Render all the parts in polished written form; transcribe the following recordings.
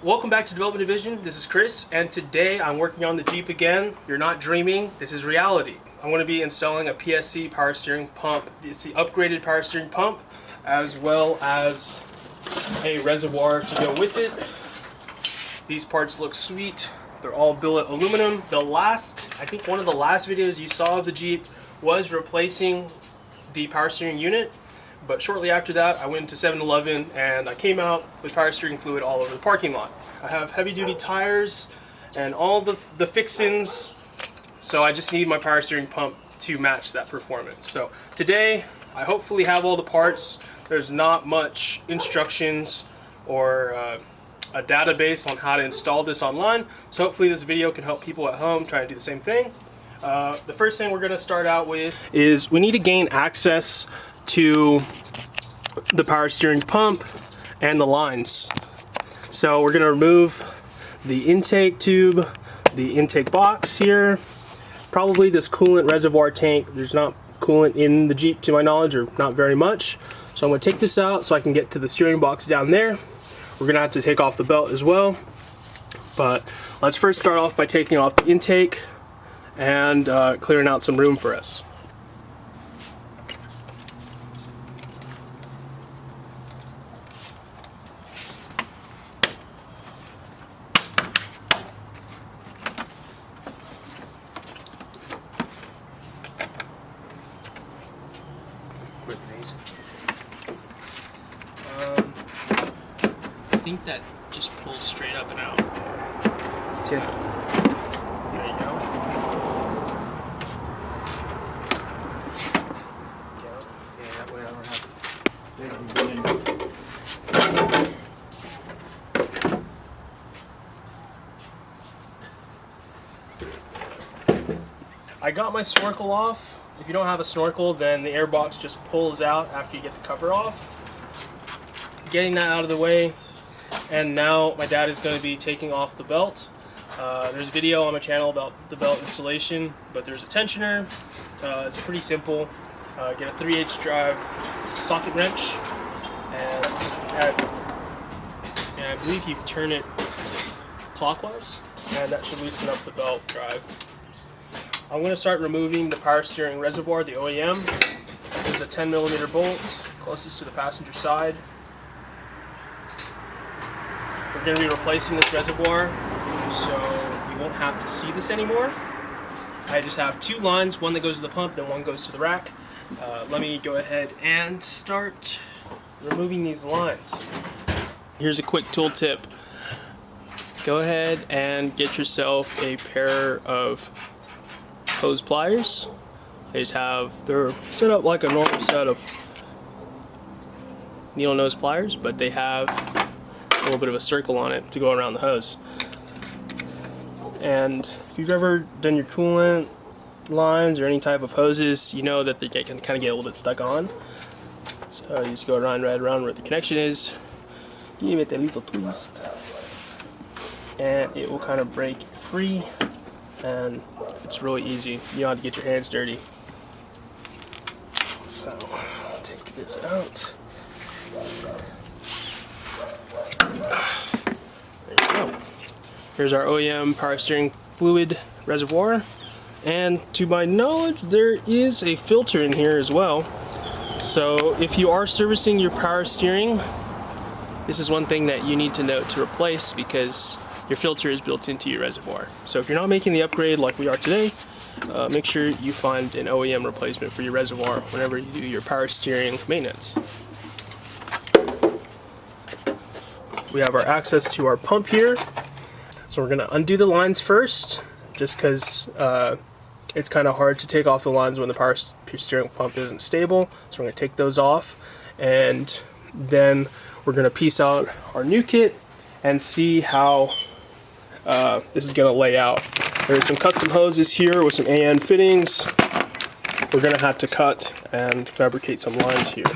Welcome back to Development Division. This is Chris, and today I'm working on the Jeep again. You're not dreaming, this is reality. I'm going to be installing a PSC power steering pump. It's the upgraded power steering pump, as well as a reservoir to go with it. These parts look sweet. They're all billet aluminum. I think one of the last videos you saw of the Jeep was replacing the power steering unit. But shortly after that, I went to 7-Eleven and I came out with power steering fluid all over the parking lot. I have heavy duty tires and all the fixins, so I just need my power steering pump to match that performance. So today, I hopefully have all the parts. There's not much instructions or a database on how to install this online, so hopefully this video can help people at home try to do the same thing. The first thing we're going to start out with is we need to gain access to the power steering pump and the lines. So we're going to remove the intake tube, the intake box here, probably this coolant reservoir tank. There's not coolant in the Jeep to my knowledge, or not very much. So I'm going to take this out so I can get to the steering box down there. We're going to have to take off the belt as well. But let's first start off by taking off the intake and clearing out some room for us. I think that just pulls straight up and out. Okay. There you go. Yeah, that way I don't have to. I got my snorkel off. If you don't have a snorkel, then the air box just pulls out after you get the cover off. Getting that out of the way. And now my dad is going to be taking off the belt. There's a video on my channel about the belt installation, but there's a tensioner. It's pretty simple. Get a 3/8 drive socket wrench, and I believe you turn it clockwise, and that should loosen up the belt drive. I'm going to start removing the power steering reservoir, the OEM. This is a 10mm bolt, closest to the passenger side. We're going to be replacing this reservoir, so we won't have to see this anymore. I just have two lines, one that goes to the pump, then one goes to the rack. Let me go ahead and start removing these lines. Here's a quick tool tip. Go ahead and get yourself a pair of hose pliers. They're set up like a normal set of Needlenose pliers, but they have a little bit of a circle on it to go around the hose. And if you've ever done your coolant lines or any type of hoses, you know that they can kind of get a little bit stuck on. So you just go right around where the connection is, give it a little twist, and it will kind of break free, and it's really easy. You don't have to get your hands dirty. So take this out. There you go. Here's our OEM power steering fluid reservoir, and to my knowledge there is a filter in here as well. So if you are servicing your power steering, this is one thing that you need to note to replace, because your filter is built into your reservoir. So if you're not making the upgrade like we are today, make sure you find an OEM replacement for your reservoir whenever you do your power steering maintenance. We have our access to our pump here, so we're going to undo the lines first, just because it's kind of hard to take off the lines when the power steering pump isn't stable. So we're going to take those off, and then we're going to piece out our new kit and see how this is going to lay out. There's some custom hoses here with some AN fittings. We're going to have to cut and fabricate some lines here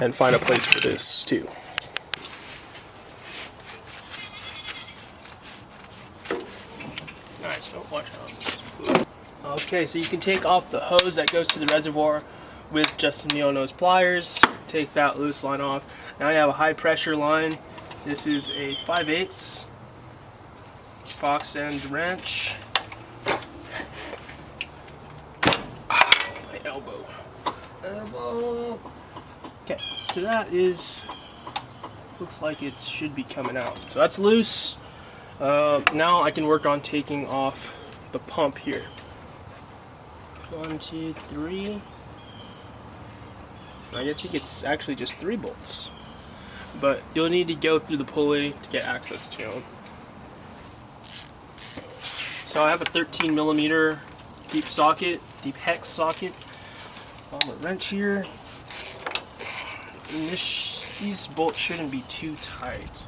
and find a place for this too. Alright, so watch out. Okay, so you can take off the hose that goes to the reservoir with just some Needlenose pliers. Take that loose line off. Now you have a high pressure line This is a 5/8 box end wrench. My elbow. Okay, so that is, looks like it should be coming out. So that's loose. Now I can work on taking off the pump here. 1, 2, 3. I think it's actually just 3 bolts. But you'll need to go through the pulley to get access to them. So I have a 13mm deep hex socket on the wrench here. And these bolts shouldn't be too tight.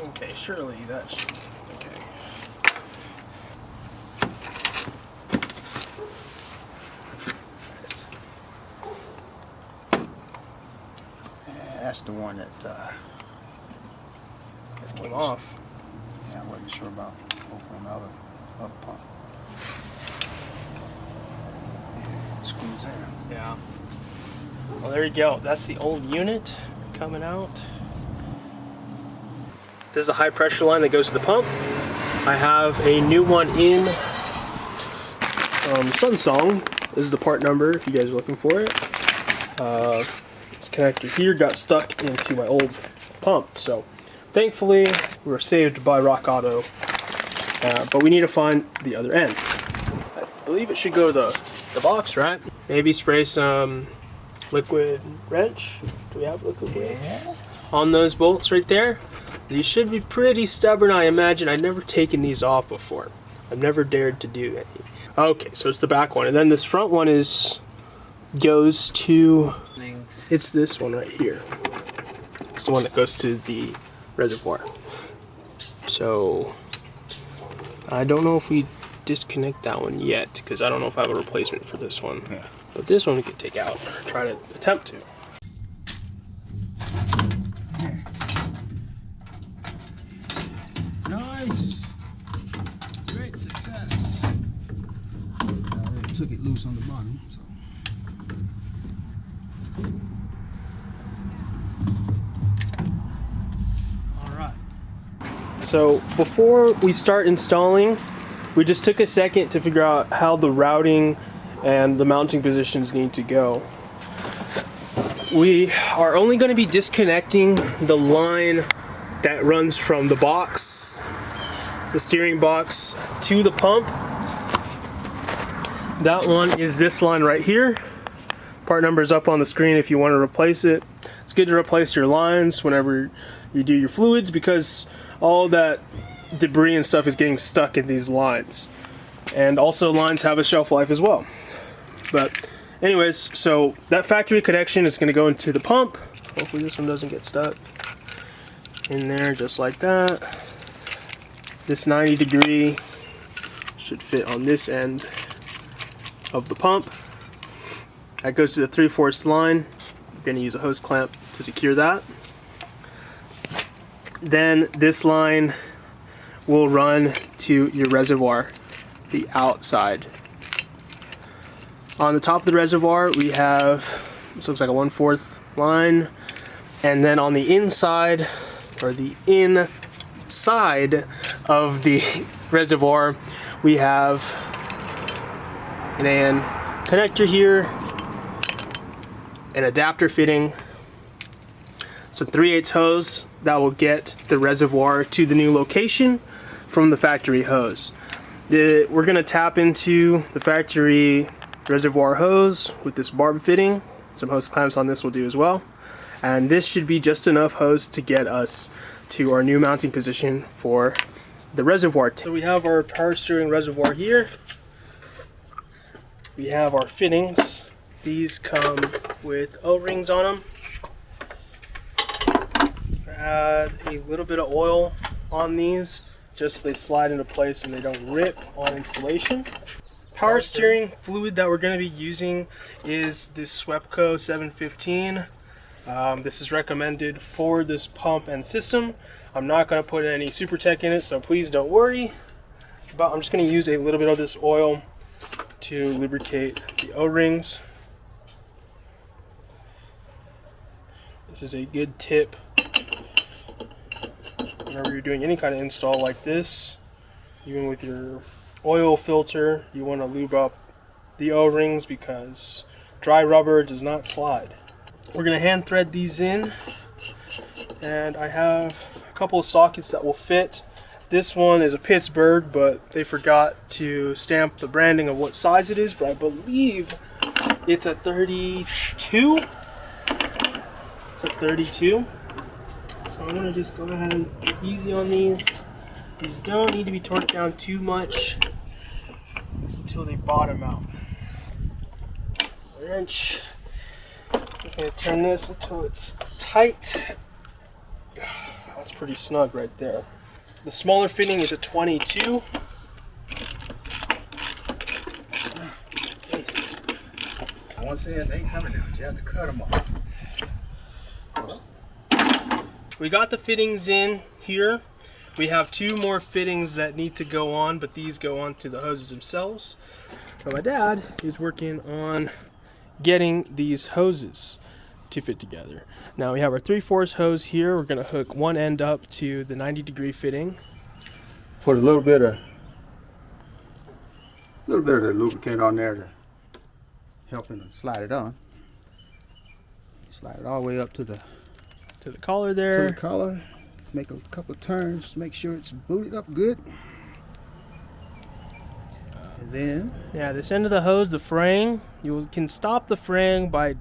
Okay, surely that should, okay. That's the one that This came off. Yeah, I wasn't sure about opening the other pump. Yeah, screws in. Yeah. Well, there you go. That's the old unit coming out. This is a high pressure line that goes to the pump. I have a new one in Sunsong. This is the part number if you guys are looking for it. This connector here got stuck into my old pump, so thankfully we were saved by Rock Auto. But we need to find the other end. I believe it should go to the box, right? Maybe spray some liquid wrench. Do we have liquid wrench? Yeah. On those bolts right there. These should be pretty stubborn, I imagine. I've never taken these off before. I've never dared to do any. Okay, so it's the back one. And then this front one goes to, it's this one right here. It's the one that goes to the reservoir. So, I don't know if we disconnect that one yet, because I don't know if I have a replacement for this one. Yeah. But this one we could take out, or try to attempt to. Nice! Great success. I already took it loose on the bottom, so. Alright. So before we start installing, we just took a second to figure out how the routing and the mounting positions need to go. We are only going to be disconnecting the line that runs from the box, the steering box, to the pump. That one is this line right here. Part number is up on the screen if you want to replace it. It's good to replace your lines whenever you do your fluids, because all that debris and stuff is getting stuck in these lines. And also lines have a shelf life as well. But anyways, so that factory connection is going to go into the pump. Hopefully this one doesn't get stuck in there just like that. This 90-degree should fit on this end of the pump. That goes to the 3/4 line. You're going to use a hose clamp to secure that. Then this line will run to your reservoir, the outside. On the top of the reservoir we have, this looks like a 1/4 line, and then on the inside, or the inside of the reservoir, we have an connector here, an adapter fitting, some 3/8 hose that will get the reservoir to the new location from the factory hose. We're going to tap into the factory reservoir hose with this barb fitting. Some hose clamps on this will do as well. And this should be just enough hose to get us to our new mounting position for the reservoir. So we have our power steering reservoir here. We have our fittings. These come with O-rings on them. Add a little bit of oil on these just so they slide into place and they don't rip on installation. Power steering fluid that we're going to be using is this Swepco 715. This is recommended for this pump and system. I'm not going to put any SuperTech in it, so please don't worry. But I'm just going to use a little bit of this oil to lubricate the O-rings. This is a good tip whenever you're doing any kind of install like this. Even with your oil filter, you want to lube up the O-rings because dry rubber does not slide. We're going to hand thread these in, and I have a couple of sockets that will fit. This one is a Pittsburgh, but they forgot to stamp the branding of what size it is, but I believe it's a 32. It's a 32. So I'm going to just go ahead and get easy on these. These don't need to be torqued down too much until they bottom out. Wrench. I'm going to turn this until it's tight. That's pretty snug right there. The smaller fitting is a 22. Once in, they ain't coming out. You have to cut them off. We got the fittings in here. We have two more fittings that need to go on, but these go on to the hoses themselves. So my dad is working on getting these hoses to fit together. Now we have our 3/4 hose here. We're going to hook one end up to the 90-degree fitting. Put a little bit of the lubricant on there to help him slide it on. Slide it all the way up to the collar there. To the collar. Make a couple of turns to make sure it's booted up good. And then this end of the hose, the fraying, you can stop the fraying by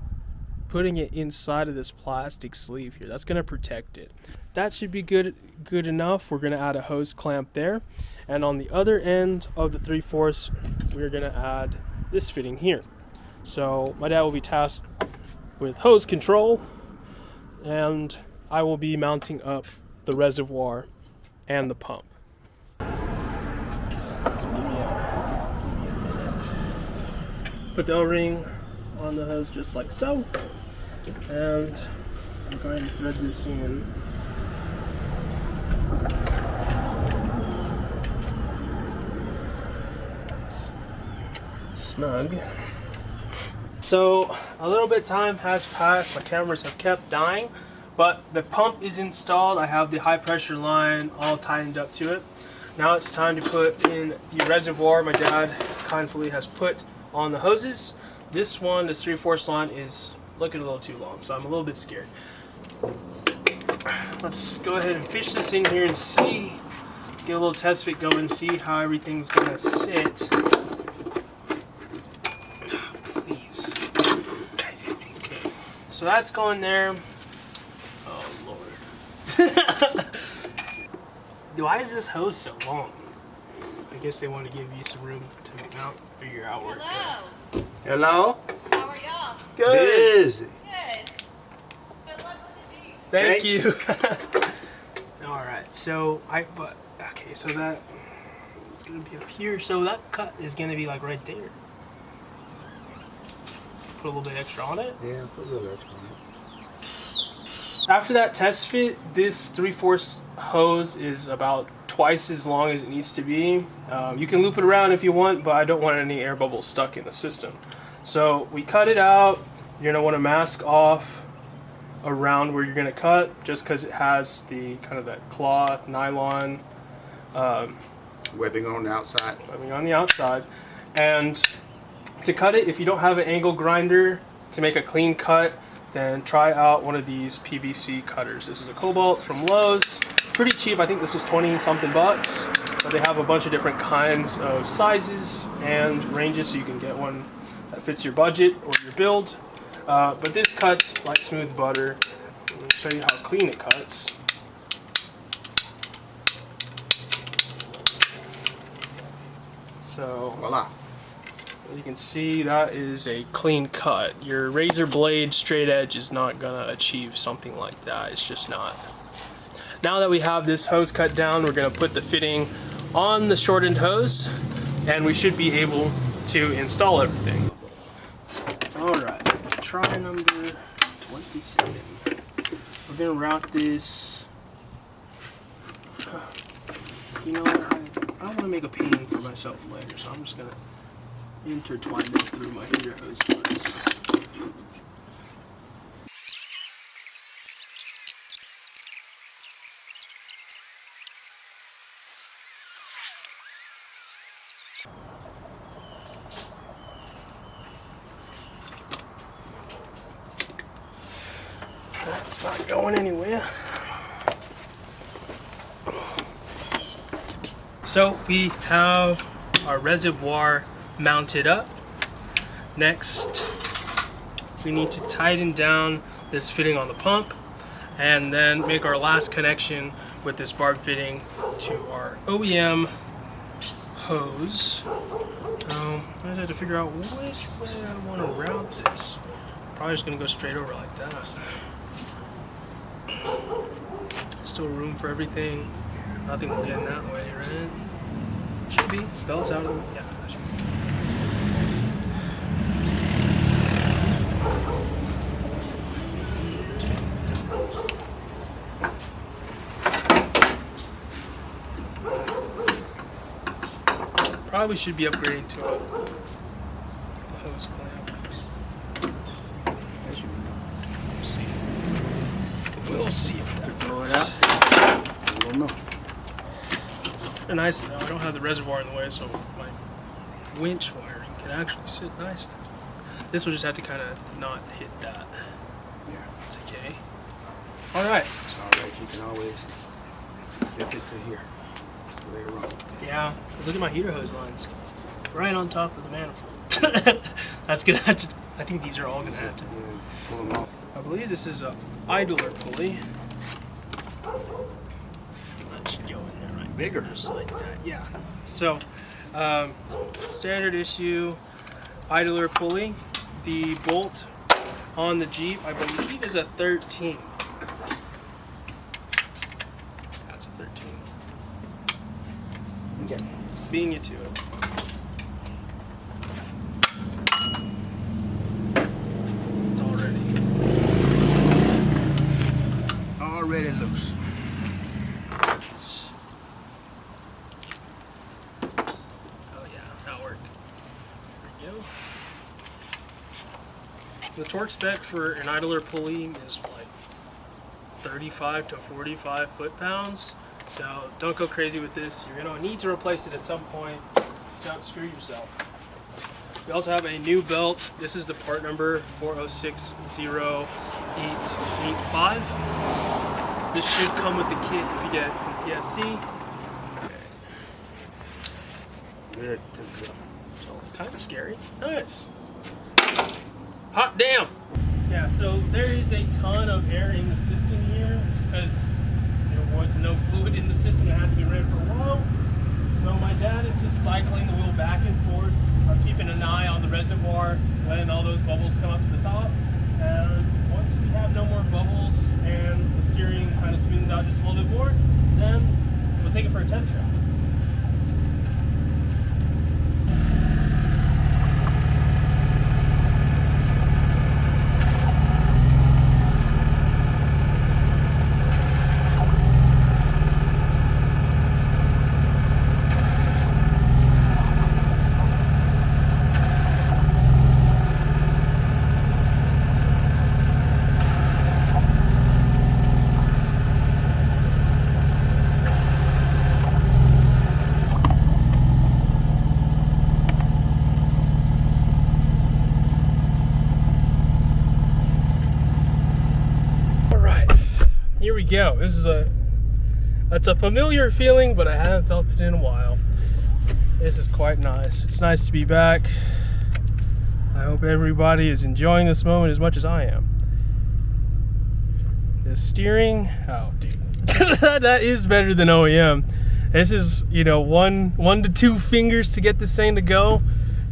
putting it inside of this plastic sleeve here. That's going to protect it. That should be good enough. We're going to add a hose clamp there, and on the other end of the 3/4 we're going to add this fitting here. So my dad will be tasked with hose control, and I will be mounting up the reservoir and the pump. Put the O-ring on the hose just like so, and I'm going to thread this in. Snug. So a little bit of time has passed. My cameras have kept dying, but the pump is installed. I have the high pressure line all tightened up to it. Now it's time to put in the reservoir my dad kindly has put on the hoses. This 3/4 line is looking a little too long, so I'm a little bit scared. Let's go ahead and fish this in here and see, get a little test fit going, see how everything's gonna sit. Please. Okay, so that's going there. Oh Lord. Why is this hose so long? I guess they want to give you some room to mount, figure out where. Hello. hello? How are y'all? Good. Busy. Good. Good luck with the Jeep. Thank Thanks. you. All right, so okay, so that it's gonna be up here. So that cut is gonna be like right there. Put a little bit extra on it. Yeah, put a little extra on it. After that test fit, this 3/4 hose is about twice as long as it needs to be. You can loop it around if you want, but I don't want any air bubbles stuck in the system. So we cut it out. You're gonna want to mask off around where you're gonna cut, just because it has the kind of that cloth, nylon Webbing on the outside. webbing on the outside. And to cut it, if you don't have an angle grinder to make a clean cut, then try out one of these PVC cutters. This is a Cobalt from Lowe's. Pretty cheap. I think this was 20 something bucks, but they have a bunch of different kinds of sizes and ranges, so you can get one that fits your budget or your build. But this cuts like smooth butter. Let me show you how clean it cuts. So Voila. As you can see, that is a clean cut. Your razor blade straight edge is not gonna achieve something like that. It's just not. Now that we have this hose cut down, we're gonna put the fitting on the shortened hose, and we should be able to install everything. All right, try number 27. We're gonna route this. You know what? I don't want to make a pain for myself later, so I'm just gonna intertwine it through my heater hose lines. That's not going anywhere. So we have our reservoir mounted up. Next, we need to tighten down this fitting on the pump and then make our last connection with this barb fitting to our OEM hose. I just have to figure out which way I want to route this. Probably just gonna go straight over like that. Still room for everything. Nothing will get in that way, right? Should be. Belt's out of the... Yeah, that should be. Probably should be upgrading to a hose clamp. We'll see. We'll see if that Throw it out. I don't know. It's kind of nice though. I don't have the reservoir in the way, so my winch wiring can actually sit nice. This will just have to kind of not hit that. Yeah. It's okay. All right. It's all right. You can always zip it to here later on. Yeah. Let's look at my heater hose lines. Right on top of the manifold. That's gonna have to. I think these are all gonna have to. Yeah, pull them off. I believe this is a idler pulley. That should go in there right. Bigger. Just like that. Yeah. So, standard issue idler pulley. The bolt on the Jeep, I believe, is a 13. That's a 13. Okay. Being you to it. It's Already loose. Oh yeah, that'll work. There we go. The torque spec for an idler pulley is like 35 to 45 foot-pounds. So don't go crazy with this. You're gonna need to replace it at some point. Don't screw yourself. We also have a new belt. This is the part number 4060885. This should come with the kit if you get it from PSC. Good to go. So kind of scary. Nice. Hot damn. Yeah, so there is a ton of air in the system here because there was no fluid in the system that has to be ran for a while. So my dad is just cycling the wheel back and forth. I'm keeping an eye on the reservoir, letting all those bubbles come up to the top. And once we have no more bubbles and the steering kind of smooths out just a little bit more, then we'll take it for a test drive. Here we go. This is it's a familiar feeling, but I haven't felt it in a while. This is quite nice. It's nice to be back. I hope everybody is enjoying this moment as much as I am. The steering, oh dude, that is better than OEM. This is, you know, one to two fingers to get this thing to go.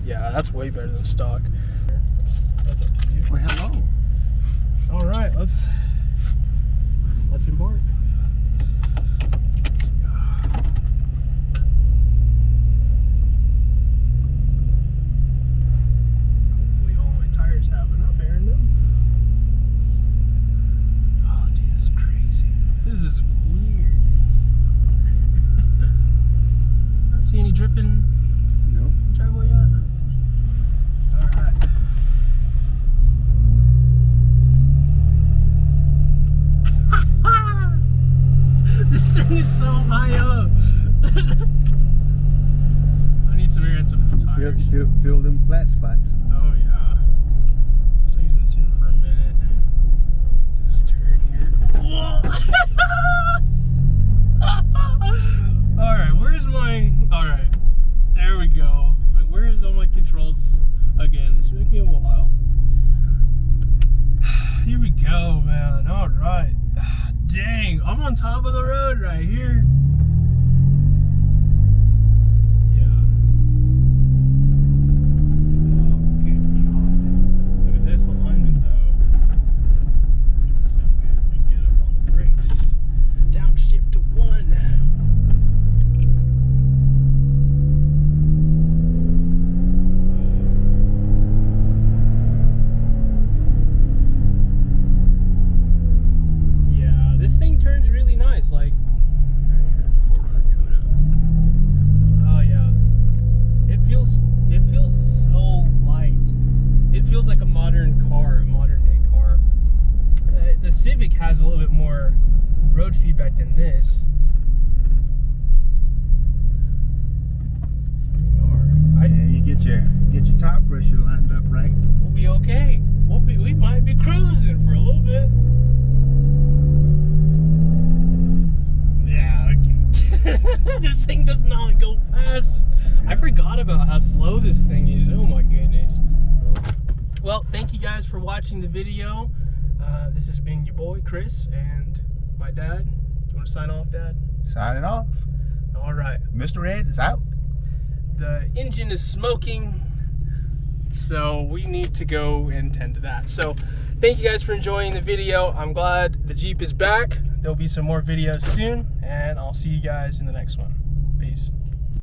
Yeah, that's way better than stock. That's up to you. Well, hello. All right, let's embark. Hopefully all my tires have enough air in them. Oh, dude, this is crazy. This is weird. I don't see any dripping Nope. driveway yet. All right. This thing is so high up. I need some air and some tires. Feel them flat spots. Oh yeah. This thing's been sitting for a minute. Get this turn here. Whoa! Alright, where's my... Alright. There we go. Like, where is all my controls again? This took me a while. Here we go, man. Alright. Dang, I'm on top of the road right here. Yeah. Oh, good God. Look at this alignment, though. That's not good. Let me get up on the brakes. Downshift to 1. This thing turns really nice, like, there's a 400 coming up. Oh yeah, it feels so light. It feels like a modern car, a modern day car. The Civic has a little bit more road feedback than this. Yeah, you get your tire pressure lined up right. We'll be okay. We might be cruising for a little bit. Yeah, okay. This thing does not go fast. I forgot about how slow this thing is. Oh my goodness. Well, thank you guys for watching the video. This has been your boy Chris and my dad. Do you want to sign off, Dad? Sign it off. All right. Mr. Ed is out. The engine is smoking, so we need to go and tend to that. So thank you guys for enjoying the video. I'm glad the Jeep is back. There'll be some more videos soon, and I'll see you guys in the next one. Peace.